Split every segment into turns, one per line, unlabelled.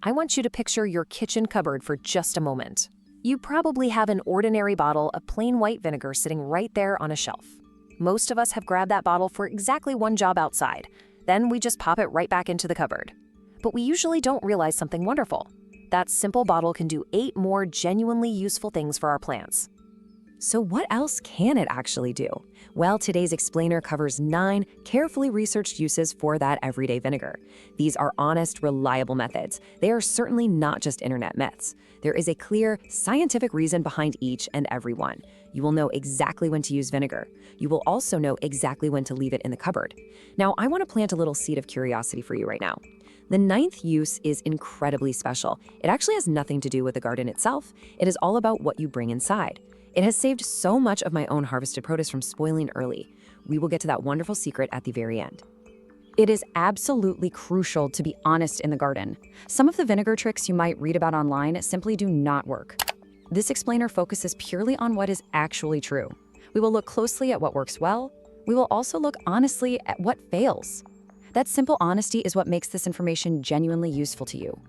I want you to picture your kitchen cupboard for just a moment. You probably have an ordinary bottle of plain white vinegar sitting right there on a shelf. Most of us have grabbed that bottle for exactly one job outside. Then we just pop it right back into the cupboard. But we usually don't realize something wonderful. That simple bottle can do 8 more genuinely useful things for our plants. So what else can it actually do? Well, today's explainer covers 9 carefully researched uses for that everyday vinegar. These are honest, reliable methods. They are certainly not just internet myths. There is a clear, scientific reason behind each and every one. You will know exactly when to use vinegar. You will also know exactly when to leave it in the cupboard. Now, I want to plant a little seed of curiosity for you right now. The 9th use is incredibly special. It actually has nothing to do with the garden itself. It is all about what you bring inside. It has saved so much of my own harvested produce from spoiling early. We will get to that wonderful secret at the very end.
It is absolutely crucial to be honest in the garden. Some of the vinegar tricks you might read about online simply do not work. This explainer focuses purely on what is actually true. We will look closely at what works well. We will also look honestly at what fails. That simple honesty is what makes this information genuinely useful to you.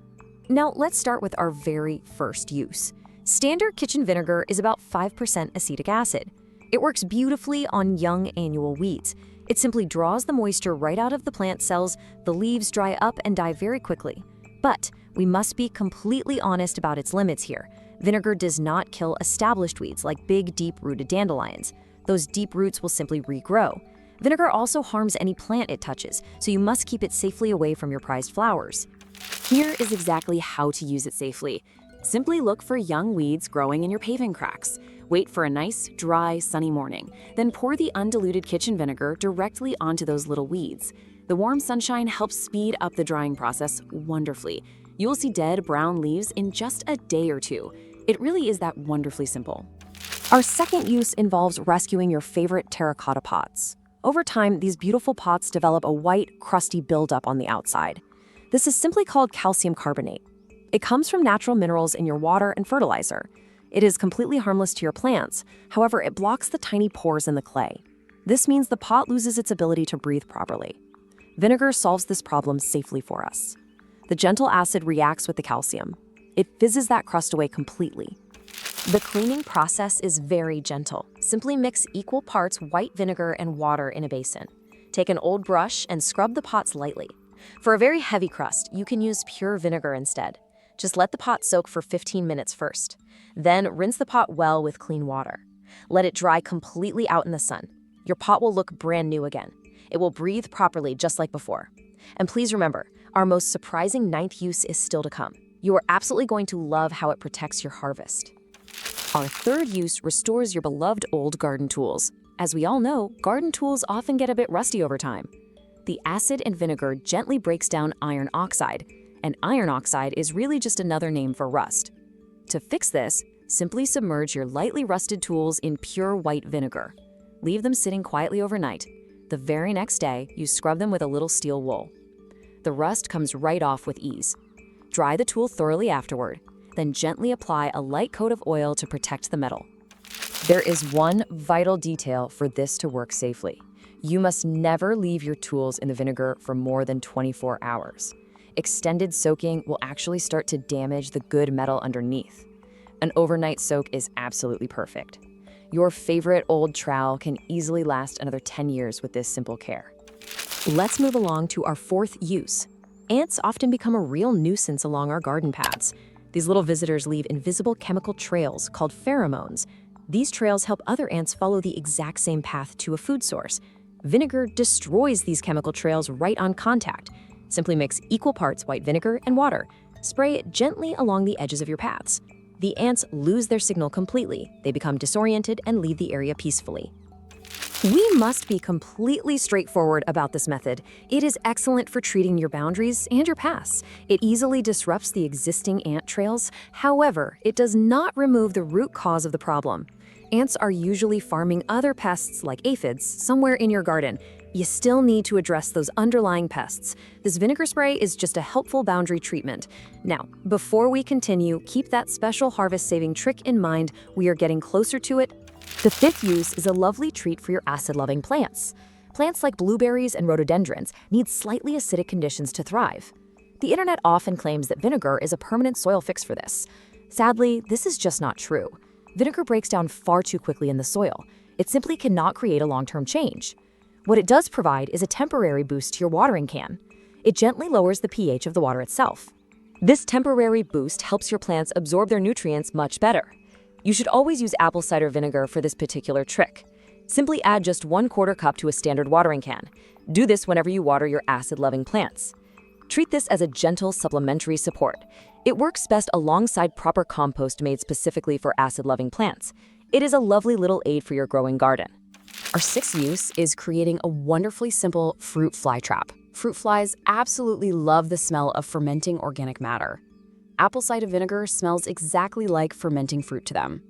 Now, let's start with our very first use. Standard kitchen vinegar is about 5% acetic acid. It works beautifully on young annual weeds. It simply draws the moisture right out of the plant cells, the leaves dry up and die very quickly. But we must be completely honest about its limits here. Vinegar does not kill established weeds like big, deep-rooted dandelions. Those deep roots will simply regrow. Vinegar also harms any plant it touches, so you must keep it safely away from your prized flowers. Here is exactly how to use it safely. Simply look for young weeds growing in your paving cracks. Wait for a nice, dry, sunny morning. Then pour the undiluted kitchen vinegar directly onto those little weeds. The warm sunshine helps speed up the drying process wonderfully. You will see dead brown leaves in just a day or 2. It really is that wonderfully simple. Our second use involves rescuing your favorite terracotta pots. Over time, these beautiful pots develop a white, crusty buildup on the outside. This is simply called calcium carbonate. It comes from natural minerals in your water and fertilizer. It is completely harmless to your plants. However, it blocks the tiny pores in the clay. This means the pot loses its ability to breathe properly. Vinegar solves this problem safely for us. The gentle acid reacts with the calcium. It fizzes that crust away completely. The cleaning process is very gentle. Simply mix equal parts white vinegar and water in a basin. Take an old brush and scrub the pots lightly. For a very heavy crust, you can use pure vinegar instead. Just let the pot soak for 15 minutes first. Then rinse the pot well with clean water. Let it dry completely out in the sun. Your pot will look brand new again. It will breathe properly just like before. And please remember, our most surprising 9th use is still to come. You are absolutely going to love how it protects your harvest. Our 3rd use restores your beloved old garden tools. As we all know, garden tools often get a bit rusty over time. The acid in vinegar gently breaks down iron oxide, and iron oxide is really just another name for rust. To fix this, simply submerge your lightly rusted tools in pure white vinegar. Leave them sitting quietly overnight. The very next day, you scrub them with a little steel wool. The rust comes right off with ease. Dry the tool thoroughly afterward, then gently apply a light coat of oil to protect the metal. There is one vital detail for this to work safely. You must never leave your tools in the vinegar for more than 24 hours. Extended soaking will actually start to damage the good metal underneath. An overnight soak is absolutely perfect. Your favorite old trowel can easily last another 10 years with this simple care. Let's move along to our 4th use. Ants often become a real nuisance along our garden paths. These little visitors leave invisible chemical trails called pheromones. These trails help other ants follow the exact same path to a food source. Vinegar destroys these chemical trails right on contact. Simply mix equal parts white vinegar and water. Spray it gently along the edges of your paths. The ants lose their signal completely. They become disoriented and leave the area peacefully. We must be completely straightforward about this method. It is excellent for treating your boundaries and your paths. It easily disrupts the existing ant trails. However, it does not remove the root cause of the problem. Ants are usually farming other pests like aphids somewhere in your garden. You still need to address those underlying pests. This vinegar spray is just a helpful boundary treatment. Now, before we continue, keep that special harvest-saving trick in mind. We are getting closer to it. The 5th use is a lovely treat for your acid-loving plants. Plants like blueberries and rhododendrons need slightly acidic conditions to thrive. The internet often claims that vinegar is a permanent soil fix for this. Sadly, this is just not true. Vinegar breaks down far too quickly in the soil. It simply cannot create a long-term change. What it does provide is a temporary boost to your watering can. It gently lowers the pH of the water itself. This temporary boost helps your plants absorb their nutrients much better. You should always use apple cider vinegar for this particular trick. Simply add just 1/4 cup to a standard watering can. Do this whenever you water your acid-loving plants. Treat this as a gentle supplementary support. It works best alongside proper compost made specifically for acid-loving plants. It is a lovely little aid for your growing garden.
Our sixth use is creating a wonderfully simple fruit fly trap. Fruit flies absolutely love the smell of fermenting organic matter. Apple cider vinegar smells exactly like fermenting fruit to them.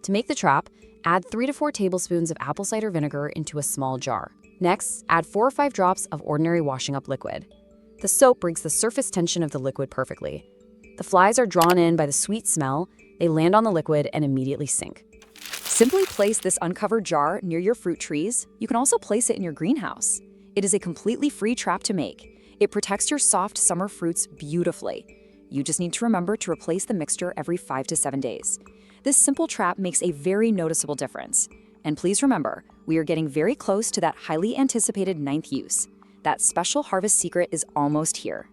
To make the trap, add 3 to 4 tablespoons of apple cider vinegar into a small jar. Next, add 4 or 5 drops of ordinary washing up liquid. The soap breaks the surface tension of the liquid perfectly. The flies are drawn in by the sweet smell, they land on the liquid and immediately sink. Simply place this uncovered jar near your fruit trees. You can also place it in your greenhouse. It is a completely free trap to make. It protects your soft summer fruits beautifully. You just need to remember to replace the mixture every 5 to 7 days. This simple trap makes a very noticeable difference. And please remember, we are getting very close to that highly anticipated 9th use. That special harvest secret is almost here.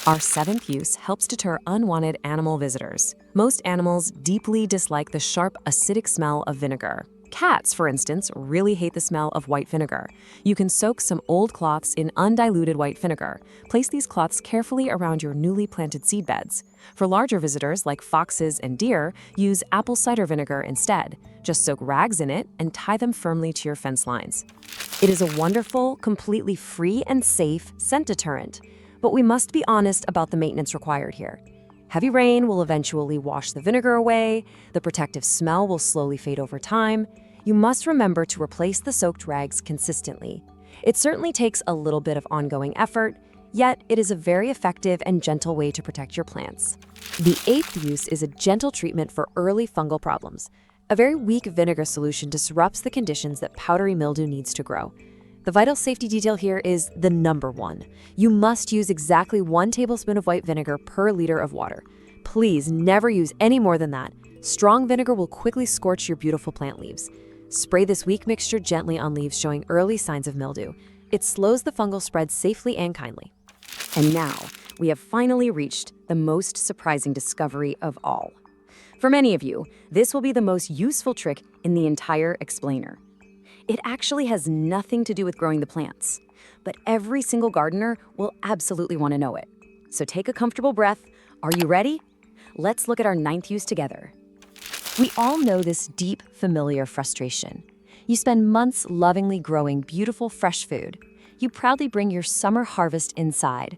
Our 7th use helps deter unwanted animal visitors. Most animals deeply dislike the sharp, acidic smell of vinegar. Cats, for instance, really hate the smell of white vinegar. You can soak some old cloths in undiluted white vinegar. Place these cloths carefully around your newly planted seed beds. For larger visitors like foxes and deer, use apple cider vinegar instead. Just soak rags in it and tie them firmly to your fence lines. It is a wonderful, completely free and safe scent deterrent. But we must be honest about the maintenance required here. Heavy rain will eventually wash the vinegar away. The protective smell will slowly fade over time. You must remember to replace the soaked rags consistently. It certainly takes a little bit of ongoing effort, yet it is a very effective and gentle way to protect your plants. The 8th use is a gentle treatment for early fungal problems. A very weak vinegar solution disrupts the conditions that powdery mildew needs to grow. The vital safety detail here is the number 1. You must use exactly 1 tablespoon of white vinegar per liter of water. Please never use any more than that. Strong vinegar will quickly scorch your beautiful plant leaves. Spray this weak mixture gently on leaves showing early signs of mildew. It slows the fungal spread safely and kindly. And now, we have finally reached the most surprising discovery of all. For many of you, this will be the most useful trick in the entire explainer. It actually has nothing to do with growing the plants, but every single gardener will absolutely want to know it. So take a comfortable breath. Are you ready? Let's look at our 9th use together. We all know this deep, familiar frustration. You spend months lovingly growing beautiful, fresh food. You proudly bring your summer harvest inside.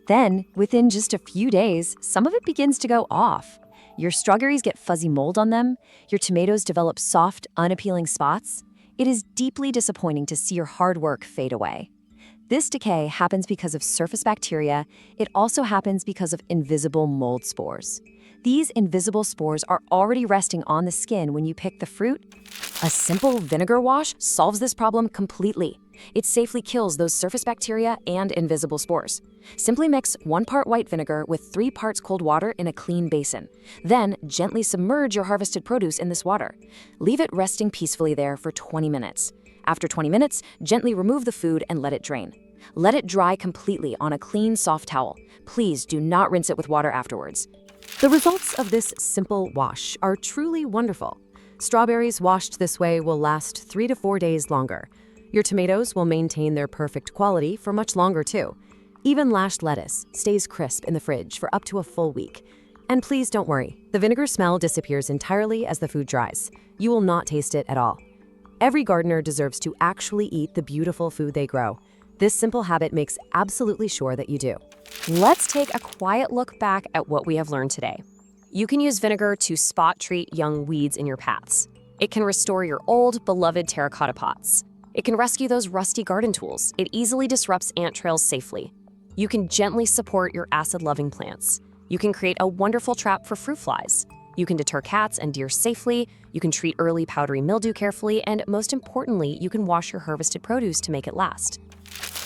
Then, within just a few days, some of it begins to go off. Your strawberries get fuzzy mold on them. Your tomatoes develop soft, unappealing spots. It is deeply disappointing to see your hard work fade away. This decay happens because of surface bacteria. It also happens because of invisible mold spores. These invisible spores are already resting on the skin when you pick the fruit. A simple vinegar wash solves this problem completely. It safely kills those surface bacteria and invisible spores. Simply mix 1 part white vinegar with 3 parts cold water in a clean basin. Then gently submerge your harvested produce in this water. Leave it resting peacefully there for 20 minutes. After 20 minutes, gently remove the food and let it drain. Let it dry completely on a clean, soft towel. Please do not rinse it with water afterwards. The results of this simple wash are truly wonderful. Strawberries washed this way will last 3 to 4 days longer. Your tomatoes will maintain their perfect quality for much longer too. Even lashed lettuce stays crisp in the fridge for up to a full week. And please don't worry, the vinegar smell disappears entirely as the food dries. You will not taste it at all. Every gardener deserves to actually eat the beautiful food they grow. This simple habit makes absolutely sure that you do. Let's take a quiet look back at what we have learned today. You can use vinegar to spot treat young weeds in your paths. It can restore your old, beloved terracotta pots. It can rescue those rusty garden tools. It easily disrupts ant trails safely. You can gently support your acid-loving plants. You can create a wonderful trap for fruit flies.
You can deter cats and deer safely, you can treat early powdery mildew carefully, and most importantly, you can wash your harvested produce to make it last.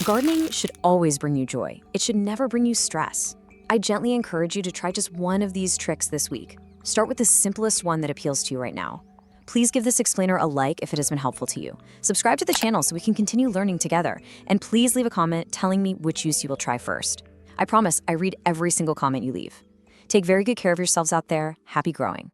Gardening should always bring you joy. It should never bring you stress. I gently encourage you to try just one of these tricks this week. Start with the simplest one that appeals to you right now. Please give this explainer a like if it has been helpful to you. Subscribe to the channel so we can continue learning together. And please leave a comment telling me which use you will try first. I promise I read every single comment you leave. Take very good care of yourselves out there. Happy growing.